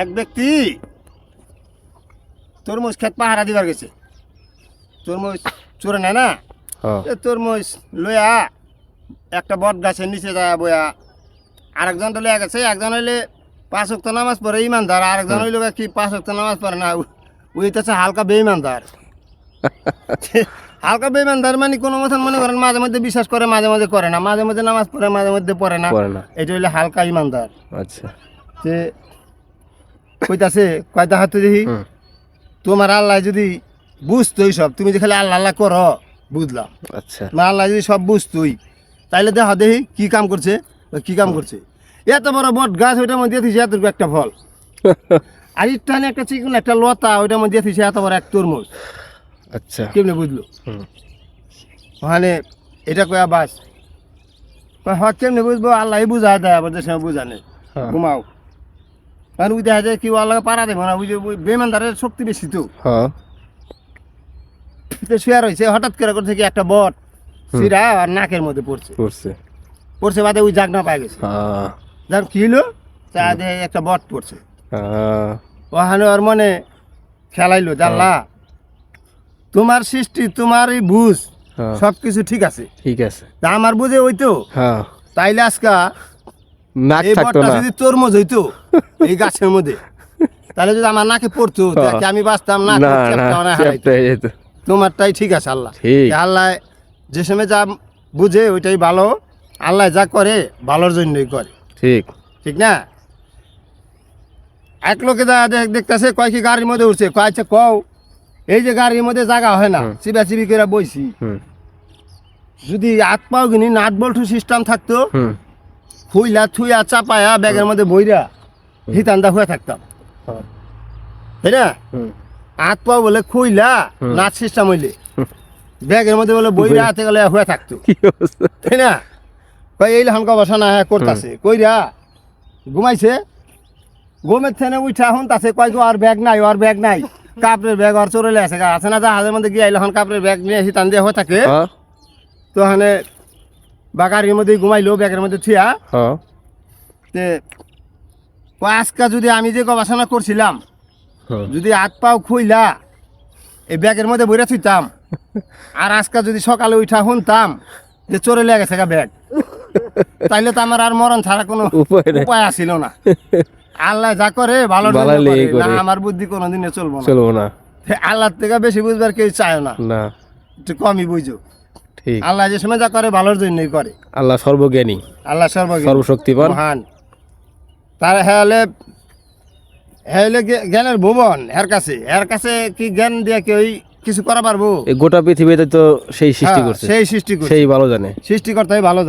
এক ব্যক্তি তরমুজ ক্ষেত পাহারা দিবার গেছে, তরমুজ চোরে নেয় না, তরমুজ লইয়া একটা বট গাছের নিচে যায় বইয়া আরেকজন তো লইয়া গেছে। একজন হইলে 5 ওয়াক্ত নামাজ পড়ে ইমানদার, আরেকজন হইল কি 5 ওয়াক্ত নামাজ পড়ে না, ওই তো হালকা বেঈমানদার। হালকা বেঈমানদার মানে কোনো মতন মনে করেন মাঝে মধ্যে বিশ্বাস করে, মাঝে মধ্যে করে না, মাঝে মধ্যে নামাজ পড়ে, মাঝে মধ্যে পড়ে না, এটা হইলে হালকা ইমানদার। আচ্ছা, যে কইতাছে কয়টা হাতে দেখি তোমার আল্লাহ যদি বুঝতোই সব, তুমি যে খালি আল্লাহ আল্লাহ করো বুঝলাম, আচ্ছা, তোমার আল্লাহ যদি সব বুঝতোই তাইলে দেখা দেখি কি কাম করছে, কি কাম করছে। এত বড় বট গাছ, ওইটার মধ্যে দিয়েছে এতটুকু একটা ফল, আর ইটানে একটা চিকন একটা লতা, ওইটার মধ্যে দিয়েছে এত বড় এক তরমুজ। আচ্ছা, কেমনে বুঝলো? ওখানে এটা কয়া বাস হয় কেমনে বুঝবো, আল্লাহ বুঝা দেয়, আবার যে সময় বুঝা নেই ঘুমাও, কারণ ওই দেখা যায় কি আল্লাহ পারা দেবো না, ওই যে বেঈমানদারের শক্তি বেশি তো শুয়ে রয়েছে। হঠাৎ করে করছে কি একটা বট সিরা আর নাকের মধ্যে পড়ছে বাদে ওই জাগনা পাই গেছে। যার কি হলো, চা দিয়ে একটা বট পড়ছে, ওখানে ওর মনে খেলাইলো, জানলা তোমার সৃষ্টি, তোমার এই বুঝ সবকিছু ঠিক আছে, ঠিক আছে, তা আমার বুঝে হইতো তাইলে আজকা এই বটটা যদি তরমুজ হইতো এই গাছের মধ্যে, তাহলে যদি আমার নাকে পড়তো আমি বাঁচতাম না, তোমারটাই ঠিক আছে। আল্লাহ আল্লাহ যে সময় যা বুঝে ওইটাই ভালো, আল্লাহ যা করে ভালোর জন্যই করে, ঠিক ঠিক না? এক লোকে যা দেখতেছে কয় কি গাড়ির মধ্যে উঠছে, কয়েছে কও এই যে গাড়ির মধ্যে জায়গা হয় না, চিবা চিবি করে বইছি, যদি হাত পাও কিনি নাট বল্টু সিস্টেম থাকতো, খুইলা থুইয়া চাপায়া ব্যাগের মধ্যে বইরা হিতান্দা হয়ে থাকতাম, তাই না? হাত পাও বলে খুইলা নাট সিস্টেম হইলে ব্যাগের মধ্যে বলে বইরা হাতে গেলে হয়ে থাকতো, তাই না? কই এই হালকা বসা না করতেছে, কইরা ঘুমাইছে, ঘুমের থেনে উঠা হন তাছে কয় আর ব্যাগ নাই, আর ব্যাগ নাই, কাপড়ের ব্যাগ আর চলে আছে আছে না, জাহাজের মধ্যে গিয়ে এখন কাপড়ের ব্যাগ নিয়ে হিতান দিয়ে হয়ে থাকে, তো ওখানে বা গাড়ির মধ্যে ঘুমাইলো ব্যাগের মধ্যে থিয়া, আজকা যদি আমি যে গবেষণা করছিলাম যদি হাত পাও খুইলা এই ব্যাগের মধ্যে বইরা থুইতাম, আর আজকা যদি সকালে উঠা শুনতাম যে চোরে লেগে গেছে ব্যাগ, তাইলে তো আমার আর মরণ ছাড়া কোনো উপায় আসিল না। আল্লাহ যা করে ভালো, আমার বুদ্ধি কোনোদিনে চলবো না, আল্লাহ থেকে বেশি বুঝবার কেউ চায় না, একটু কমই বুঝো। আল্লাহ যে সময় যা করে ভালোর জন্যই করে, আল্লাহ সর্বজ্ঞানী, আল্লাহ সর্বশক্তিমান মহান। তার হেলে জ্ঞানের ভুবন, এর কাছে কি জ্ঞান দিয়ে কেউ কিছু করা পারবো? গোটা পৃথিবীতে তো সেই সৃষ্টি করছে, সেই ভালো জানে, সৃষ্টিকর্তাই ভালো জানে।